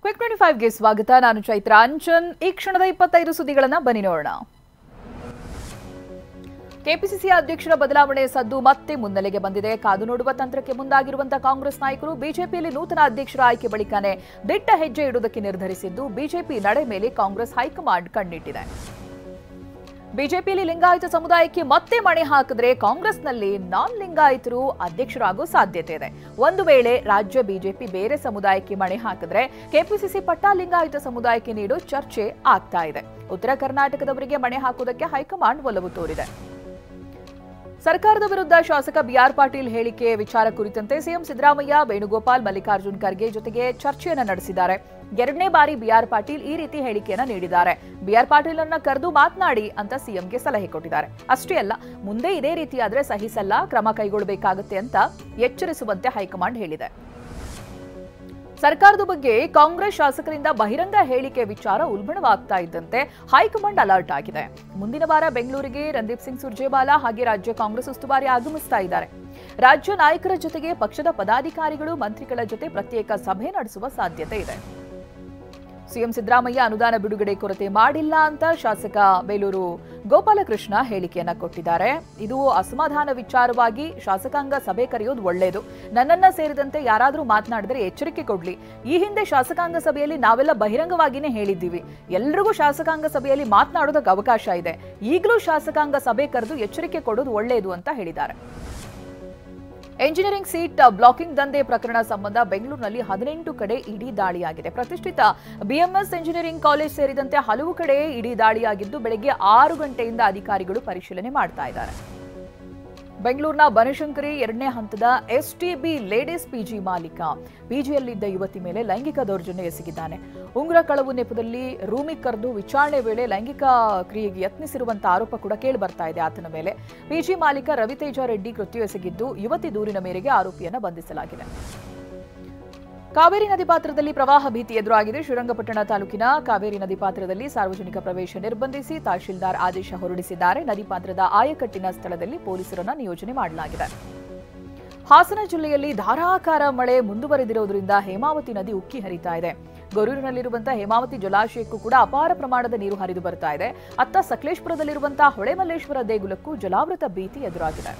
Quick 25ಗೆ ಸ್ವಾಗತ. ನಾನು ಚೈತ್ರ ಅಂಚನ್. ಈ ಕ್ಷಣದ 25 ಸುದ್ದಿಗಳನ್ನು ಬನ್ನಿ ನೋಡೋಣ. ಕೆಪಿಸಿಸಿ ಅಧ್ಯಕ್ಷರ ಬದಲಾವಣೆ ಸದ್ದು ಮತ್ತೆ ಮುನ್ನೆಲೆಗೆ ಬಂದಿದೆ. ಕಾದು ನೋಡುವ ತಂತ್ರಕ್ಕೆ ಮುಂದಾಗಿರುವಂತಹ ಕಾಂಗ್ರೆಸ್ ನಾಯಕರು ಬಿಜೆಪಿಯಲ್ಲಿ ನೂತನ ಅಧ್ಯಕ್ಷರ ಆಯ್ಕೆ ಬಳಿಕನೇ ದಿಟ್ಟ ಹೆಜ್ಜೆ ಇಡುವುದಕ್ಕೆ ನಿರ್ಧರಿಸಿದ್ದು, ಬಿಜೆಪಿ ನಡೆ ಮೇಲೆ ಕಾಂಗ್ರೆಸ್ ಹೈಕಮಾಂಡ್ ಕಣ್ಣಿಟ್ಟಿದೆ. ಬಿಜೆಪಿಯಲ್ಲಿ ಲಿಂಗಾಯತ ಸಮುದಾಯಕ್ಕೆ ಮತ್ತೆ ಮಣೆ ಹಾಕಿದ್ರೆ ಕಾಂಗ್ರೆಸ್ನಲ್ಲಿ ನಾನ್ ಲಿಂಗಾಯತರು ಅಧ್ಯಕ್ಷರಾಗೋ ಸಾಧ್ಯತೆ ಇದೆ. ಒಂದು ವೇಳೆ ರಾಜ್ಯ ಬಿಜೆಪಿ ಬೇರೆ ಸಮುದಾಯಕ್ಕೆ ಮಣೆ ಹಾಕಿದ್ರೆ ಕೆಪಿಸಿಸಿ ಪಟ್ಟ ಲಿಂಗಾಯತ ಸಮುದಾಯಕ್ಕೆ ನೀಡೋ ಚರ್ಚೆ ಆಗ್ತಾ ಇದೆ. ಉತ್ತರ ಕರ್ನಾಟಕದವರಿಗೆ ಮಣೆ ಹಾಕುವುದಕ್ಕೆ ಹೈಕಮಾಂಡ್ ಒಲವು ತೋರಿದೆ. ಸರ್ಕಾರದ ವಿರುದ್ಧ ಶಾಸಕ ಬಿಆರ್ ಪಾಟೀಲ್ ಹೇಳಿಕೆ ವಿಚಾರ ಕುರಿತಂತೆ ಸಿಎಂ ಸಿದ್ದರಾಮಯ್ಯ, ವೇಣುಗೋಪಾಲ್, ಮಲ್ಲಿಕಾರ್ಜುನ್ ಖರ್ಗೆ ಜೊತೆಗೆ ಚರ್ಚೆಯನ್ನ ನಡೆಸಿದ್ದಾರೆ. ಎರಡನೇ ಬಾರಿ ಬಿಆರ್ ಪಾಟೀಲ್ ಈ ರೀತಿ ಹೇಳಿಕೆಯನ್ನ ನೀಡಿದ್ದಾರೆ. ಬಿಆರ್ ಪಾಟೀಲ್ ಅನ್ನ ಕರೆದು ಮಾತನಾಡಿ ಅಂತ ಸಿಎಂಗೆ ಸಲಹೆ ಕೊಟ್ಟಿದ್ದಾರೆ. ಅಷ್ಟೇ ಅಲ್ಲ, ಮುಂದೆ ಇದೇ ರೀತಿಯಾದ್ರೆ ಸಹಿಸಲ್ಲ, ಕ್ರಮ ಕೈಗೊಳ್ಳಬೇಕಾಗುತ್ತೆ ಅಂತ ಎಚ್ಚರಿಸುವಂತೆ ಹೈಕಮಾಂಡ್ ಹೇಳಿದೆ. ಸರ್ಕಾರದ ಬಗ್ಗೆ ಕಾಂಗ್ರೆಸ್ ಶಾಸಕರಿಂದ ಬಹಿರಂಗ ಹೇಳಿಕೆ ವಿಚಾರ ಉಲ್ಬಣವಾಗ್ತಾ ಇದ್ದಂತೆ ಹೈಕಮಾಂಡ್ ಅಲರ್ಟ್ ಆಗಿದೆ. ಮುಂದಿನ ವಾರ ಬೆಂಗಳೂರಿಗೆ ರಣದೀಪ್ ಸಿಂಗ್ ಸುರ್ಜೇವಾಲಾ ಹಾಗೆ ರಾಜ್ಯ ಕಾಂಗ್ರೆಸ್ ಉಸ್ತುವಾರಿ ಆಗಮಿಸ್ತಾ ಇದ್ದಾರೆ. ರಾಜ್ಯ ನಾಯಕರ ಜೊತೆಗೆ ಪಕ್ಷದ ಪದಾಧಿಕಾರಿಗಳು, ಮಂತ್ರಿಗಳ ಜೊತೆ ಪ್ರತ್ಯೇಕ ಸಭೆ ನಡೆಸುವ ಸಾಧ್ಯತೆ ಇದೆ. ಸಿಎಂ ಸಿದ್ದರಾಮಯ್ಯ ಅನುದಾನ ಬಿಡುಗಡೆ ಕೊರತೆ ಮಾಡಿಲ್ಲ ಅಂತ ಶಾಸಕ ಬೇಲೂರು ಗೋಪಾಲಕೃಷ್ಣ ಹೇಳಿಕೆಯನ್ನ ಕೊಟ್ಟಿದ್ದಾರೆ. ಇದು ಅಸಮಾಧಾನ ವಿಚಾರವಾಗಿ ಶಾಸಕಾಂಗ ಸಭೆ ಕರೆಯೋದು ಒಳ್ಳೆಯದು. ನನ್ನನ್ನ ಸೇರಿದಂತೆ ಯಾರಾದರೂ ಮಾತನಾಡಿದ್ರೆ ಎಚ್ಚರಿಕೆ ಕೊಡ್ಲಿ. ಈ ಹಿಂದೆ ಶಾಸಕಾಂಗ ಸಭೆಯಲ್ಲಿ ನಾವೆಲ್ಲ ಬಹಿರಂಗವಾಗಿನೇ ಹೇಳಿದ್ದೀವಿ, ಎಲ್ರಿಗೂ ಶಾಸಕಾಂಗ ಸಭೆಯಲ್ಲಿ ಮಾತನಾಡೋದಕ್ಕೆ ಅವಕಾಶ ಇದೆ. ಈಗಲೂ ಶಾಸಕಾಂಗ ಸಭೆ ಕರೆದು ಎಚ್ಚರಿಕೆ ಕೊಡೋದು ಒಳ್ಳೆಯದು ಅಂತ ಹೇಳಿದ್ದಾರೆ. ಎಂಜಿನಿಯರಿಂಗ್ ಸೀಟ್ ಬ್ಲಾಕಿಂಗ್ ದಂಧೆ ಪ್ರಕರಣ ಸಂಬಂಧ ಬೆಂಗಳೂರಿನಲ್ಲಿ 18 ಕಡೆ ಇಡಿ ದಾಳಿಯಾಗಿದೆ. ಪ್ರತಿಷ್ಠಿತ ಬಿಎಂಎಸ್ ಎಂಜಿನಿಯರಿಂಗ್ ಕಾಲೇಜ್ ಸೇರಿದಂತೆ ಹಲವು ಕಡೆ ಇಡಿ ದಾಳಿಯಾಗಿದ್ದು, ಬೆಳಗ್ಗೆ 6 ಗಂಟೆಯಿಂದ ಅಧಿಕಾರಿಗಳು ಪರಿಶೀಲನೆ ಮಾಡ್ತಾ ಇದ್ದಾರೆ. ಬೆಂಗಳೂರಿನ ಬನಶಂಕರಿ 2ನೇ ಹಂತದ ಎಸ್ಟಿಬಿ ಲೇಡೀಸ್ ಪಿಜಿ ಮಾಲೀಕ ಪಿಜಿಯಲ್ಲಿದ್ದ ಯುವತಿ ಮೇಲೆ ಲೈಂಗಿಕ ದೌರ್ಜನ್ಯ ಎಸಗಿದ್ದಾನೆ. ಉಂಗುರ ಕಳವು ನೆಪದಲ್ಲಿ ರೂಮಿಗೆ ಕರೆದು ವಿಚಾರಣೆ ವೇಳೆ ಲೈಂಗಿಕ ಕ್ರಿಯೆಗೆ ಯತ್ನಿಸಿರುವಂತಹ ಆರೋಪ ಕೂಡ ಕೇಳಿಬರ್ತಾ ಇದೆ ಆತನ ಮೇಲೆ. ಪಿಜಿ ಮಾಲೀಕ ರವಿತೇಜ ರೆಡ್ಡಿ ಕೃತ್ಯ ಎಸಗಿದ್ದು, ಯುವತಿ ದೂರಿನ ಮೇರೆಗೆ ಆರೋಪಿಯನ್ನು ಬಂಧಿಸಲಾಗಿದೆ. ಕಾವೇರಿ ನದಿ ಪಾತ್ರದಲ್ಲಿ ಪ್ರವಾಹ ಭೀತಿ ಎದುರಾಗಿದೆ. ಶ್ರೀರಂಗಪಟ್ಟಣ ತಾಲೂಕಿನ ಕಾವೇರಿ ನದಿ ಪಾತ್ರದಲ್ಲಿ ಸಾರ್ವಜನಿಕ ಪ್ರವೇಶ ನಿರ್ಬಂಧಿಸಿ ತಹಶೀಲ್ದಾರ್ ಆದೇಶ ಹೊರಡಿಸಿದ್ದಾರೆ. ನದಿ ಪಾತ್ರದ ಆಯಕಟ್ಟಿನ ಸ್ಥಳದಲ್ಲಿ ಪೊಲೀಸರನ್ನು ನಿಯೋಜನೆ ಮಾಡಲಾಗಿದೆ. ಹಾಸನ ಜಿಲ್ಲೆಯಲ್ಲಿ ಧಾರಾಕಾರ ಮಳೆ ಮುಂದುವರೆದಿರುವುದರಿಂದ ಹೇಮಾವತಿ ನದಿ ಉಕ್ಕಿ ಹರಿತಾ ಇದೆ. ಗೊರೂರಿನಲ್ಲಿರುವಂತಹ ಹೇಮಾವತಿ ಜಲಾಶಯಕ್ಕೂ ಕೂಡ ಅಪಾರ ಪ್ರಮಾಣದ ನೀರು ಹರಿದು ಬರ್ತಾ ಇದೆ. ಅತ್ತ ಸಕಲೇಶಪುರದಲ್ಲಿರುವಂತಹ ಹೊಳೆಮಲ್ಲೇಶ್ವರ ದೇಗುಲಕ್ಕೂ ಜಲಾವೃತ ಭೀತಿ ಎದುರಾಗಿದೆ.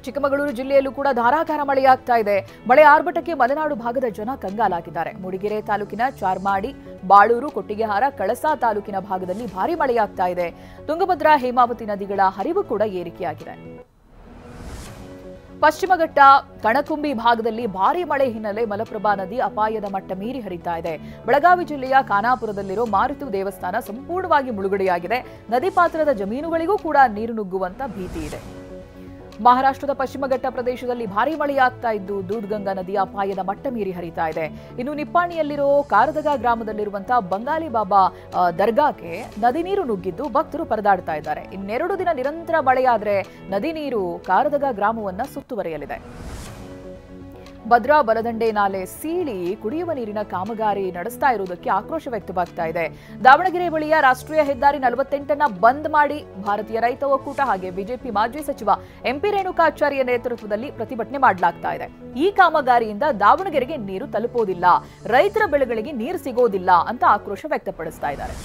ಚಿಕ್ಕಮಗಳೂರು ಜಿಲ್ಲೆಯಲ್ಲೂ ಕೂಡ ಧಾರಾಕಾರ ಮಳೆಯಾಗ್ತಾ ಇದೆ. ಮಳೆ ಆರ್ಭಟಕ್ಕೆ ಮಲೆನಾಡು ಭಾಗದ ಜನ ಕಂಗಾಲಾಗಿದ್ದಾರೆ. ಮೂಡಿಗೆರೆ ತಾಲೂಕಿನ ಚಾರ್ಮಾಡಿ, ಬಾಳೂರು, ಕೊಟ್ಟಿಗೆಹಾರ, ಕಳಸಾ ತಾಲೂಕಿನ ಭಾಗದಲ್ಲಿ ಭಾರೀ ಮಳೆಯಾಗ್ತಾ ಇದೆ. ತುಂಗಭದ್ರಾ, ಹೇಮಾವತಿ ನದಿಗಳ ಹರಿವು ಕೂಡ ಏರಿಕೆಯಾಗಿದೆ. ಪಶ್ಚಿಮಘಟ್ಟ, ಕಣಕುಂಬಿ ಭಾಗದಲ್ಲಿ ಭಾರೀ ಮಳೆ ಹಿನ್ನೆಲೆ ಮಲಪ್ರಭಾ ನದಿ ಅಪಾಯದ ಮಟ್ಟ ಮೀರಿ ಹರಿತಾ ಇದೆ. ಬೆಳಗಾವಿ ಜಿಲ್ಲೆಯ ಖಾನಾಪುರದಲ್ಲಿರೋ ಮಾರುತಿ ದೇವಸ್ಥಾನ ಸಂಪೂರ್ಣವಾಗಿ ಮುಳುಗಡೆಯಾಗಿದೆ. ನದಿ ಪಾತ್ರದ ಜಮೀನುಗಳಿಗೂ ಕೂಡ ನೀರು ನುಗ್ಗುವಂತ ಭೀತಿ ಇದೆ. ಮಹಾರಾಷ್ಟ್ರದ ಪಶ್ಚಿಮಘಟ್ಟ ಪ್ರದೇಶದಲ್ಲಿ ಭಾರೀ ಮಳೆಯಾಗ್ತಾ ಇದ್ದು, ದೂದ್ಗಂಗಾ ನದಿಯ ಅಪಾಯದ ಮಟ್ಟ ಮೀರಿ ಹರಿತಾ ಇದೆ. ಇನ್ನು ನಿಪ್ಪಾಣಿಯಲ್ಲಿರೋ ಕಾರದಗ ಗ್ರಾಮದಲ್ಲಿರುವಂತಹ ಬಂಗಾಲಿ ಬಾಬಾ ದರ್ಗಾಕ್ಕೆ ನದಿ ನೀರು ನುಗ್ಗಿದ್ದು ಭಕ್ತರು ಪರದಾಡ್ತಾ ಇದ್ದಾರೆ. ಇನ್ನೆರಡು ದಿನ ನಿರಂತರ ಮಳೆಯಾದ್ರೆ ನದಿ ನೀರು ಕಾರದಗ ಗ್ರಾಮವನ್ನ ಸುತ್ತುವರಿಯಲಿದೆ. ಭದ್ರಾ ಬಲದಂಡೆ ನಾಲೆ ಸೀಳಿ ಕುಡಿಯುವ ನೀರಿನ ಕಾಮಗಾರಿ ನಡೆಸ್ತಾ ಇರುವುದಕ್ಕೆ ಆಕ್ರೋಶ ವ್ಯಕ್ತವಾಗ್ತಾ ಇದೆ. ದಾವಣಗೆರೆ ಬಳಿಯ ರಾಷ್ಟ್ರೀಯ ಹೆದ್ದಾರಿ 48 ಬಂದ್ ಮಾಡಿ ಭಾರತೀಯ ರೈತ ಒಕ್ಕೂಟ ಹಾಗೆ ಬಿಜೆಪಿ ಮಾಜಿ ಸಚಿವ ಎಂಪಿ ರೇಣುಕಾಚಾರ್ಯ ನೇತೃತ್ವದಲ್ಲಿ ಪ್ರತಿಭಟನೆ ಮಾಡಲಾಗ್ತಾ ಇದೆ. ಈ ಕಾಮಗಾರಿಯಿಂದ ದಾವಣಗೆರೆಗೆ ನೀರು ತಲುಪೋದಿಲ್ಲ, ರೈತರ ಬೆಳೆಗಳಿಗೆ ನೀರು ಸಿಗೋದಿಲ್ಲ ಅಂತ ಆಕ್ರೋಶ ವ್ಯಕ್ತಪಡಿಸ್ತಾ ಇದ್ದಾರೆ.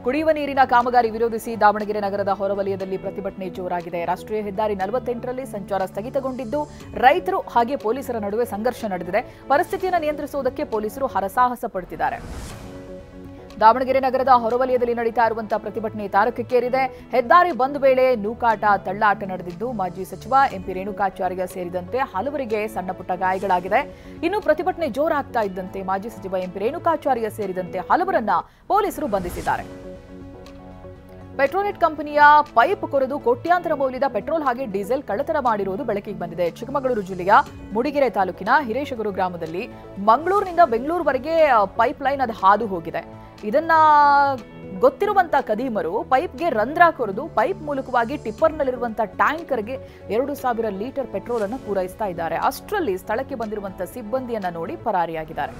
ಕುಡಿಯುವ ನೀರಿನ ಕಾಮಗಾರಿ ವಿರೋಧಿಸಿ ದಾವಣಗೆರೆ ನಗರದ ಹೊರವಲಯದಲ್ಲಿ ಪ್ರತಿಭಟನೆ ಜೋರಾಗಿದೆ. ರಾಷ್ಟ್ರೀಯ ಹೆದ್ದಾರಿ 48ರಲ್ಲಿ ಸಂಚಾರ ಸ್ಥಗಿತಗೊಂಡಿದ್ದು, ರೈತರು ಹಾಗೆ ಪೊಲೀಸರ ನಡುವೆ ಸಂಘರ್ಷ ನಡೆದಿದೆ. ಪರಿಸ್ಥಿತಿಯನ್ನು ನಿಯಂತ್ರಿಸುವುದಕ್ಕೆ ಪೊಲೀಸರು ಹರಸಾಹಸ ಪಡುತ್ತಿದ್ದಾರೆ. ದಾವಣಗೆರೆ ನಗರದ ಹೊರವಲಯದಲ್ಲಿ ನಡೀತಾ ಇರುವಂತಹ ಪ್ರತಿಭಟನೆ ತಾರಕಕ್ಕೇರಿದೆ. ಹೆದ್ದಾರಿ ಬಂದ್ ವೇಳೆ ನೂಕಾಟ, ತಳ್ಳಾಟ ನಡೆದಿದ್ದು, ಮಾಜಿ ಸಚಿವ ಎಂಪಿ ರೇಣುಕಾಚಾರ್ಯ ಸೇರಿದಂತೆ ಹಲವರಿಗೆ ಸಣ್ಣ ಪುಟ್ಟ ಗಾಯಗಳಾಗಿದೆ. ಇನ್ನು ಪ್ರತಿಭಟನೆ ಜೋರಾಗ್ತಾ ಇದ್ದಂತೆ ಮಾಜಿ ಸಚಿವ ಎಂಪಿ ರೇಣುಕಾಚಾರ್ಯ ಸೇರಿದಂತೆ ಹಲವರನ್ನ ಪೊಲೀಸರು ಬಂಧಿಸಿದ್ದಾರೆ. ಪೆಟ್ರೋನೆಟ್ ಕಂಪನಿಯ ಪೈಪ್ ಕೊರೆದು ಕೋಟ್ಯಾಂತರ ಮೌಲ್ಯದ ಪೆಟ್ರೋಲ್ ಹಾಗೆ ಡೀಸೆಲ್ ಕಳ್ಳತನ ಮಾಡಿರುವುದು ಬೆಳಕಿಗೆ ಬಂದಿದೆ. ಚಿಕ್ಕಮಗಳೂರು ಜಿಲ್ಲೆಯ ಮೂಡಿಗೆರೆ ತಾಲೂಕಿನ ಹಿರೇಶಗೂರು ಗ್ರಾಮದಲ್ಲಿ ಮಂಗಳೂರಿನಿಂದ ಬೆಂಗಳೂರುವರೆಗೆ ಪೈಪ್ ಲೈನ್ ಅದು ಹಾದು ಹೋಗಿದೆ. ಇದನ್ನ ಗೊತ್ತಿರುವಂತಹ ಕದೀಮರು ಪೈಪ್ಗೆ ರಂಧ್ರ ಕೊರೆದು ಪೈಪ್ ಮೂಲಕವಾಗಿ ಟಿಪ್ಪರ್ನಲ್ಲಿರುವಂತಹ ಟ್ಯಾಂಕರ್ಗೆ 2000 ಲೀಟರ್ ಪೆಟ್ರೋಲ್ ಅನ್ನು ಪೂರೈಸ್ತಾ ಇದ್ದಾರೆ. ಅಷ್ಟರಲ್ಲಿ ಸ್ಥಳಕ್ಕೆ ಬಂದಿರುವಂತಹ ಸಿಬ್ಬಂದಿಯನ್ನ ನೋಡಿ ಪರಾರಿಯಾಗಿದ್ದಾರೆ.